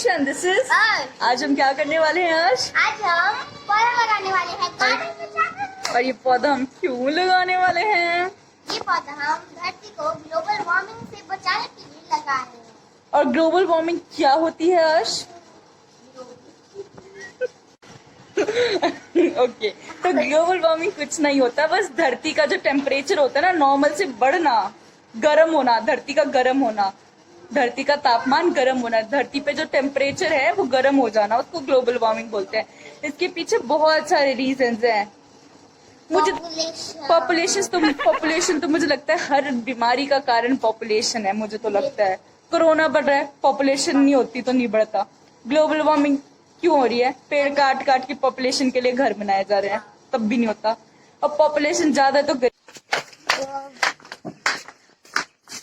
Arshan, this is आज हम क्या करने वाले हैं अर्श? आज हम पौधा लगाने वाले हैं गार्डन में जाकर। और ये पौधा हम क्यों लगाने वाले हैं? ये पौधा हम धरती को ग्लोबल वार्मिंग से बचाने के लिए लगा रहे हैं। और ग्लोबल वार्मिंग क्या होती है अर्श? ओके तो ग्लोबल वार्मिंग कुछ नहीं होता, बस धरती का जो टेम्परेचर होता है ना, नॉर्मल से बढ़ना, गर्म होना, धरती का गर्म होना, धरती का तापमान गर्म होना, धरती पे जो टेम्परेचर है वो गर्म हो जाना, उसको ग्लोबल वार्मिंग बोलते हैं। इसके पीछे बहुत सारे रीजंस हैं। मुझे पॉपुलेशन तो मुझे लगता है हर बीमारी का कारण पॉपुलेशन है। मुझे तो लगता है कोरोना बढ़ रहा है, पॉपुलेशन नहीं होती तो नहीं बढ़ता। ग्लोबल वार्मिंग क्यों हो रही है? पेड़ काट काट के पॉपुलेशन के लिए घर बनाए जा रहे हैं, तब भी नहीं होता। और पॉपुलेशन ज्यादा है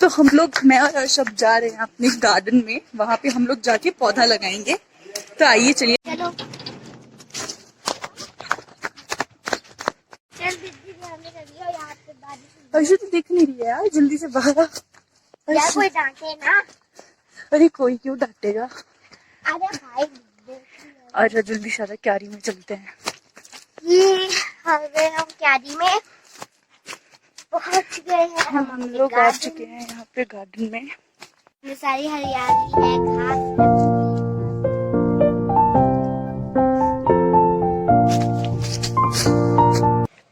तो हम लोग, मैं और अर्शब जा रहे हैं अपने गार्डन में, वहां पे हम लोग जाके पौधा लगाएंगे। तो आइए चलिए। अर्शु तो दिख नहीं रही है यार, जल्दी से बाहर आ। यार कोई डांटे ना। अरे कोई क्यों डांटेगा? अरे भाई अच्छा जल्दी से क्यारी में चलते हैं। ये हम क्यारी में पहुंच गए हैं। हम लोग आ चुके हैं यहाँ पे गार्डन में। ये सारी हरियाली है, घास है।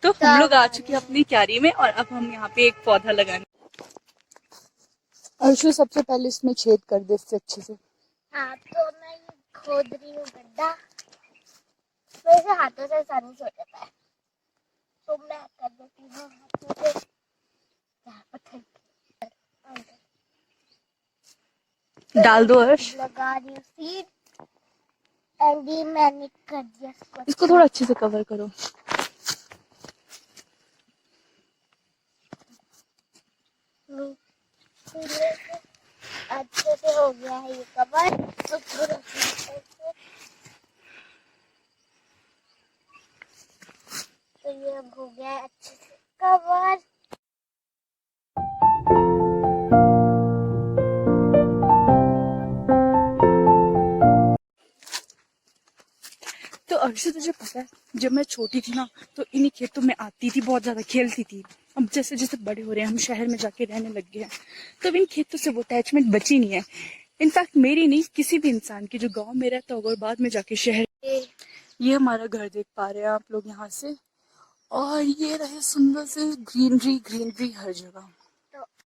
तो हम लोग आ चुके हैं अपनी क्यारी में और अब हम यहाँ पे एक पौधा लगाने। अर्शु सबसे पहले इसमें छेद कर दे इससे अच्छे से। हाँ तो मैं ये खोद रही हूँ गड्ढा। मेरे हाथों से आसानी से हो जाता है तो मैं कर देती हूँ हाथों से। डाल दो अर्श। लगा रही हूँ सीड एंड ये मैंने कर दिया इसको थोड़ा अच्छे से कवर करो। अच्छे से हो गया है ये कवर। तो ये अब हो गया है अच्छे से कवर। तो अर्शु तुझे पता है, जब मैं छोटी थी ना तो इन्हीं खेतों में आती थी, बहुत ज्यादा खेलती थी। अब जैसे जैसे बड़े हो रहे हैं, हम शहर में जाके रहने लग गए हैं, तो इन खेतों से वो अटैचमेंट बची नहीं है। इनफैक्ट मेरी नहीं, किसी भी इंसान की जो गांव में रहता होगा और बाद में जाके शहर। ये हमारा घर देख पा रहे हैं आप लोग यहाँ से, और ये रहे सुंदर से ग्रीनरी ग्रीनरी हर जगह।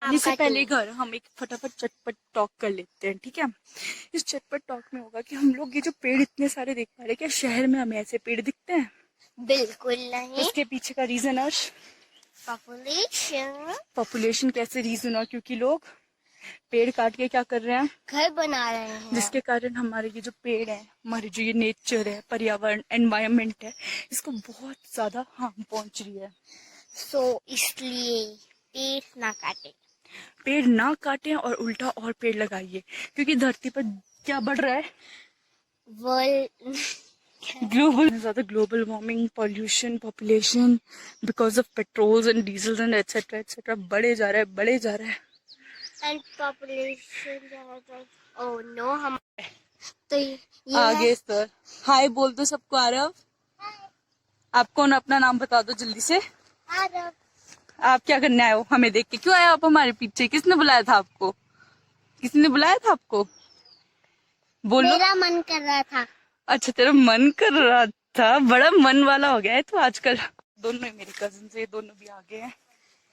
इससे पहले घर हम एक फटाफट चटपट टॉक कर लेते हैं, ठीक है? इस चटपट टॉक में होगा कि हम लोग ये जो पेड़ इतने सारे देख पा रहे हैं, क्या शहर में हमें ऐसे पेड़ दिखते हैं? बिल्कुल नहीं। इसके पीछे का रीजन अर्श? पॉपुलेशन कैसे रीजन? और क्योंकि लोग पेड़ काट के क्या कर रहे हैं? घर बना रहे हैं, जिसके कारण हमारे ये जो पेड़ है, हमारे जो ये नेचर है, पर्यावरण, एनवायरनमेंट है, इसको बहुत ज्यादा हार्म पहुंच रही है। सो इसलिए पेड़ ना काटे। पेड़ ना काटें और उल्टा और पेड़ लगाइए, क्योंकि धरती पर क्या बढ़ रहा है? Global warming, pollution, population because of patrols and diesels and etcetera etcetera बढ़े जा रहा है। एंड पॉपुलेशन ओह नो हम तो ये आगे सर हाय बोल दो सबको। आरव, आप कौन? अपना नाम बता दो जल्दी से। आरव। आप क्या करने आए हो? हमें देख के क्यों आए आप हमारे पीछे? किसने बुलाया था आपको? किसने बुलाया था आपको? बोलो। मेरा मन कर रहा था। अच्छा तेरा मन कर रहा था, बड़ा मन वाला हो गया है तो आजकल। दोनों मेरे कजिन से, दोनों भी आ गए हैं।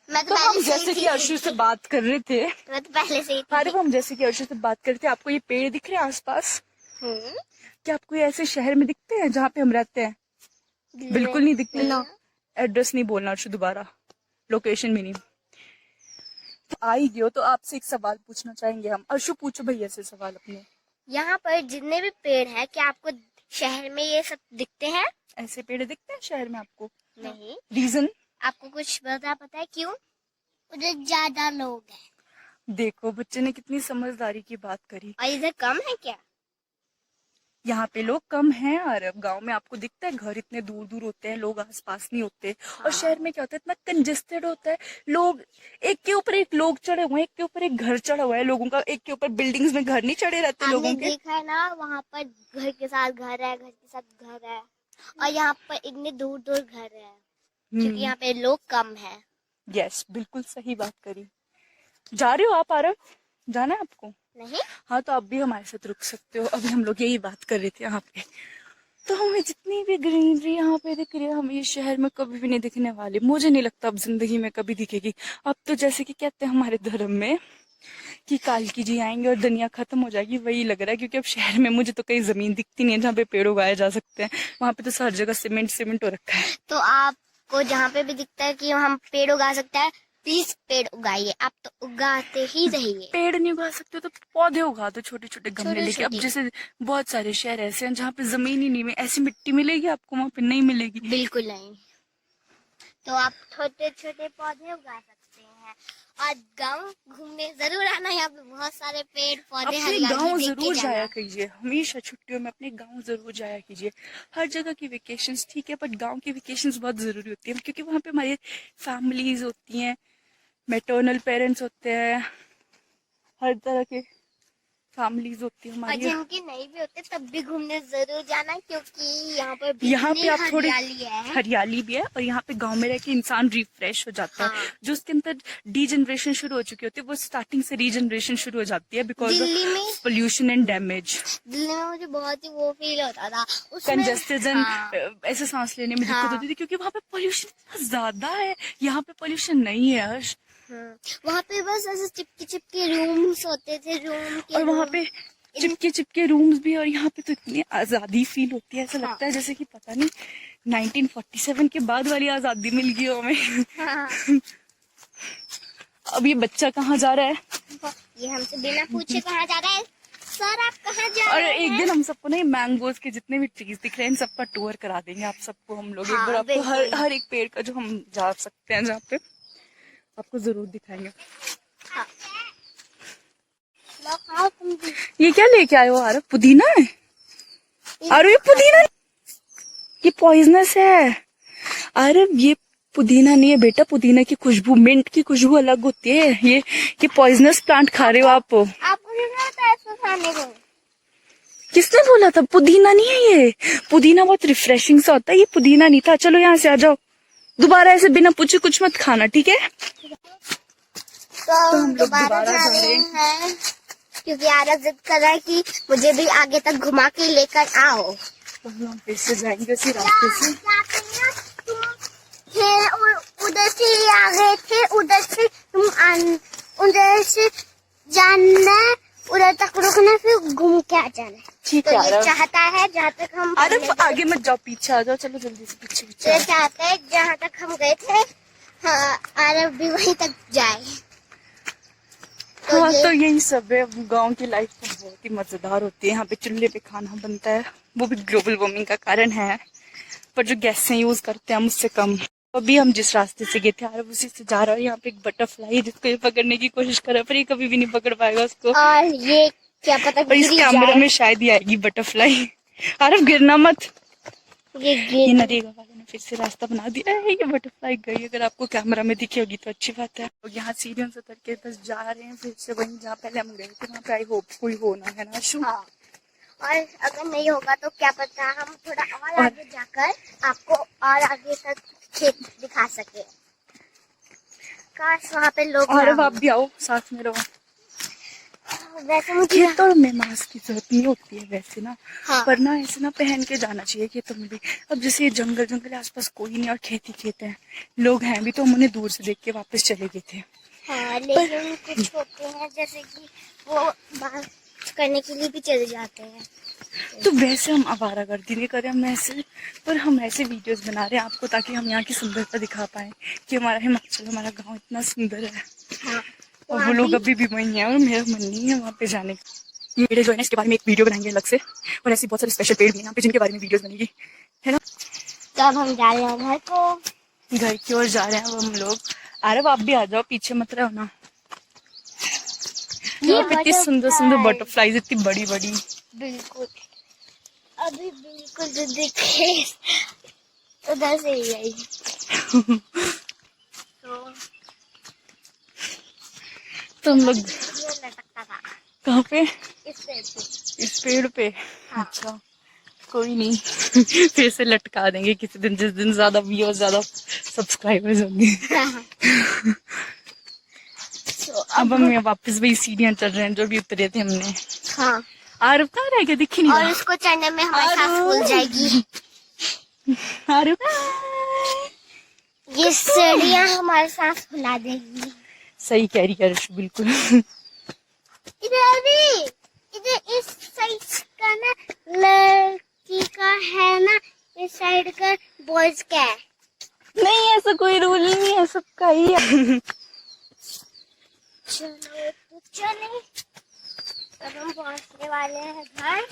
मैं तो हम जैसे कि अर्शु से बात कर रहे थे, मैं तो पहले से ही थी। अरे हम जैसे कि अर्शु से बात कर रहे थे, आपको ये पेड़ दिख रहे हैं आसपास? क्या आपको ये ऐसे शहर में दिखते हैं जहाँ पे हम रहते हैं? बिल्कुल नहीं दिखते ना। एड्रेस नहीं बोलना अर्शु, दोबारा लोकेशन भी नहीं। तो आई गयो तो आपसे एक सवाल पूछना चाहेंगे हम। अर्शु पूछो भैया से सवाल अपने। यहाँ पर जितने भी पेड़ हैं, क्या आपको शहर में ये सब दिखते हैं? ऐसे पेड़ दिखते हैं शहर में आपको? नहीं। रीजन? आपको कुछ पता है क्यों? उधर ज्यादा लोग हैं। देखो बच्चे ने कितनी समझदारी की बात करी। और इधर कम है क्या? यहाँ पे लोग कम हैं, और गांव में आपको दिखता है घर इतने दूर दूर होते हैं, लोग आस पास नहीं होते। और शहर में क्या होता है, इतना कंजेस्टेड होता है, लोग एक के ऊपर एक लोग चढ़े हुए हैं, एक के ऊपर एक घर चढ़ा हुआ है लोगों का, एक के ऊपर बिल्डिंग्स में घर नहीं चढ़े रहते आपने लोगों के। देखा है ना, वहाँ पर घर के साथ घर है, घर के साथ घर है, और यहाँ पर इतने दूर दूर घर है क्योंकि यहाँ पे लोग कम है। यस, बिल्कुल सही बात करी। जा रहे हो आप आरव? जाना है आपको? नहीं, हाँ, तो आप भी हमारे साथ रुक सकते हो। अभी हम लोग यही बात कर रहे थे यहाँ पे। तो हमें जितनी भी ग्रीनरी यहाँ पे दिख रही है, हमें ये शहर में कभी भी नहीं दिखने वाली। मुझे नहीं लगता अब जिंदगी में कभी दिखेगी। अब तो जैसे कि कहते हैं हमारे धर्म में कि कालकी जी आएंगे और दुनिया खत्म हो जाएगी, वही लग रहा है। क्योंकि अब शहर में मुझे तो कहीं जमीन दिखती नहीं है जहाँ पे पेड़ उगाए जा सकते हैं। वहां पे तो हर जगह सीमेंट सीमेंट हो रखा है। तो आपको जहाँ पे भी दिखता है कि हम पेड़ उगा सकते हैं, प्लीज पेड़ उगाइए। आप तो उगाते ही रहिए। पेड़ नहीं उगा सकते तो पौधे उगा दो, छोटे छोटे गमले छोटे लेके। अब छोटे। जैसे बहुत सारे शहर ऐसे हैं जहाँ पे जमीन ही नहीं है, ऐसी मिट्टी मिलेगी आपको वहां पे? नहीं मिलेगी। बिल्कुल नहीं। तो आप छोटे छोटे पौधे उगा सकते हैं, और गांव घूमने जरूर आना। यहाँ पे बहुत सारे पेड़ पौधे, अपने हरियाली गांव देख के जरूर जाना। जाया कीजिए, हमेशा छुट्टियों में अपने गांव जरूर जाया कीजिए। हर जगह की वेकेशंस ठीक है, बट गांव की वेकेशंस बहुत जरूरी होती है, क्योंकि वहां पे हमारी फैमिलीज होती हैं, मैटरनल पेरेंट्स होते हैं, हर तरह के फैमिलीज होती है और हमारी। जिनके नहीं भी होते तब भी घूमने जरूर जाना, क्योंकि यहाँ पर यहाँ पे आप थोड़ी हरियाली है। हरियाली भी है, और यहाँ पे गांव में रह के इंसान रिफ्रेश हो जाता है। हाँ। जो उसके अंदर डीजनरेशन शुरू हो चुकी होती है, वो स्टार्टिंग से रीजनरेशन शुरू हो जाती है, बिकॉज दिल्ली में of pollution and damage. Delhi में मुझे बहुत ही वो फील होता था उसमें। कंजेस्टेड, हाँ। ऐसे सांस लेने में दिक्कत हाँ। होती थी, क्योंकि वहाँ पे पोल्यूशन इतना ज्यादा है। यहाँ पे पोल्यूशन नहीं है हर्ष। वहाँ पे बस ऐसे चिपके चिपके रूम्स होते थे, रूम के और वहाँ रूम। पे चिपके चिपके रूम्स भी, और यहाँ पे तो इतनी आजादी फील होती है, ऐसा लगता है जैसे कि पता नहीं 1947 के बाद वाली आजादी मिल गई हो हमें। हाँ। अब ये बच्चा कहाँ जा रहा है? ये हमसे बिना पूछे कहाँ जा रहा है? सर आप कहाँ जा और रहे एक हैं? दिन हम सबको ना मैंगोज के जितने भी ट्रीज दिख रहे हैं, इन सबका टूर करा देंगे आप सबको हम लोग। एक हाँ, बार आपको बिल्कुल। हर एक पेड़ का जो हम जा सकते हैं जहाँ पे, आपको जरूर दिखाएंगे। हाँ। लो खाओ तुम भी। ये क्या लेके आए हो आरव? पुदीना है? अरे ये पुदीना, ये पॉइजनस है। अरे ये पुदीना नहीं है बेटा, पुदीना की खुशबू, मिंट की खुशबू अलग होती है। ये पॉइजनस प्लांट खा रहे हो आप। आपको नहीं पता ऐसा खाने को? किसने बोला था? पुदीना नहीं है ये। पुदीना बहुत रिफ्रेशिंग सा होता है, ये पुदीना नहीं था। चलो यहाँ से आ जाओ, दोबारा ऐसे बिना पूछे कुछ मत खाना, ठीक है? तो हम दोबारा जा रहे हैं क्योंकि आरव जिद कर रहा है कि मुझे भी आगे तक घुमा के लेकर आओ। तो हम फिर से जाएंगे उसी रास्ते से। उधर से आ गए थे, उधर से उधर से जाना, उधर तक रुकना, फिर घूम के आ जाना। ठीक तो है ये चाहता है जहाँ तक हम अरे आगे मत जाओ, पीछे आ जाओ। चलो जल्दी से पीछे पीछे। ये चाहता है जहाँ तक हम गए थे, हाँ, आरव भी वहीं तक जाए। हाँ, तो यही सब है। गांव की लाइफ तो बहुत ही मजेदार होती है। यहाँ पे चूल्हे पे खाना बनता है, वो भी ग्लोबल वार्मिंग का कारण है, पर जो गैसें यूज करते हैं उससे कम। अभी हम जिस रास्ते से गए थे आरव उसी से जा रहा है। यहाँ पे एक बटरफ्लाई है जिसको ये पकड़ने की कोशिश कर रहा है, पर ये कभी भी नहीं पकड़ पाएगा उसको। और ये क्या पता और इस कैमरा में शायद ही आएगी बटरफ्लाई। आरव गिरना मत। ये नरेगा वालों ने फिर से रास्ता बना दिया है, ये बटरफ्लाई गई। अगर आपको कैमरा में दिखी होगी तो अच्छी बात है। तो यहाँ सीढ़ियों से उतर के बस जा रहे हैं फिर से वहीं जहाँ पहले हम गए थे, वहाँ पे आई होप कोई होना है ना शू। हाँ। और अगर नहीं होगा तो क्या पता हम थोड़ा और आगे जाकर आपको और आगे तक खेत दिखा सके। काश वहाँ पे लोग और ना अब आप हों। भी आओ, साथ में रहो। वैसे मुझे खेतों में मास्क की जरूरत नहीं होती है वैसे ना, हाँ। पर ना ऐसे ना पहन के जाना चाहिए खेतों में भी। अब जैसे ये जंगल जंगल है, आसपास कोई नहीं और खेत हैं, लोग हैं भी, तो हम उन्हें दूर से देख के वापस चले गए थे। हाँ, लेकिन कुछ होते हैं जैसे कि वो बात करने के लिए भी चले जाते हैं। तो वैसे हम आवारागर्दी नहीं कर रहे, हम ऐसे, पर हम ऐसे वीडियोस बना रहे हैं आपको, ताकि हम यहाँ की सुंदरता दिखा पाए कि हमारा हिमाचल, हमारा गांव इतना सुंदर है। हाँ। और वो लोग अभी भी वही हैं, और मेरा मन नहीं है वहाँ पे जाने का। ये पेड़ जो है ना, इसके बारे में एक वीडियो बनाएंगे अलग से, और ऐसी बहुत सारे स्पेशल पेड़ भी हैं यहाँ पे जिनके बारे में वीडियोस बनेगी, है ना? तो अब हम जा रहे हैं घर को। घर की ओर जा रहे हैं अब हम लोग। अरे आप भी आ जाओ, पीछे मत रहो ना। ये इतनी सुंदर सुंदर बटरफ्लाईज, इतनी बड़ी बड़ी। बिल्कुल। अभी बिल्कुल जो दिखे उधर से ही आई। तो तुम लोग ये लटकता था कहाँ पे? इस पेड़ पे। इस पेड़ पे? हाँ। अच्छा, कोई नहीं। फिर से लटका देंगे किसी दिन, जिस दिन ज्यादा व्यूअर्स, ज्यादा सब्सक्राइबर्स होंगे। तो अब हम यहाँ वापस वही सीढ़ियाँ चढ़ रहे हैं जो भी उतरे थे हमने। हाँ, आरव कहाँ रह गया, दिख ही नहीं और रहा। उसको चढ़ने में हमारी सांस फूल जाएगी। आरव ये सीढ़ियाँ हमारी सांस फुला देगी। सही कह रही है अर्श, बिल्कुल। इधर भी, इधर इस साइड का ना लड़की का है ना, इस साइड का बॉयज का है। नहीं, ऐसा कोई रूल नहीं है, सबका ही है। चलो तो चले, अब हम पहुंचने वाले हैं घर।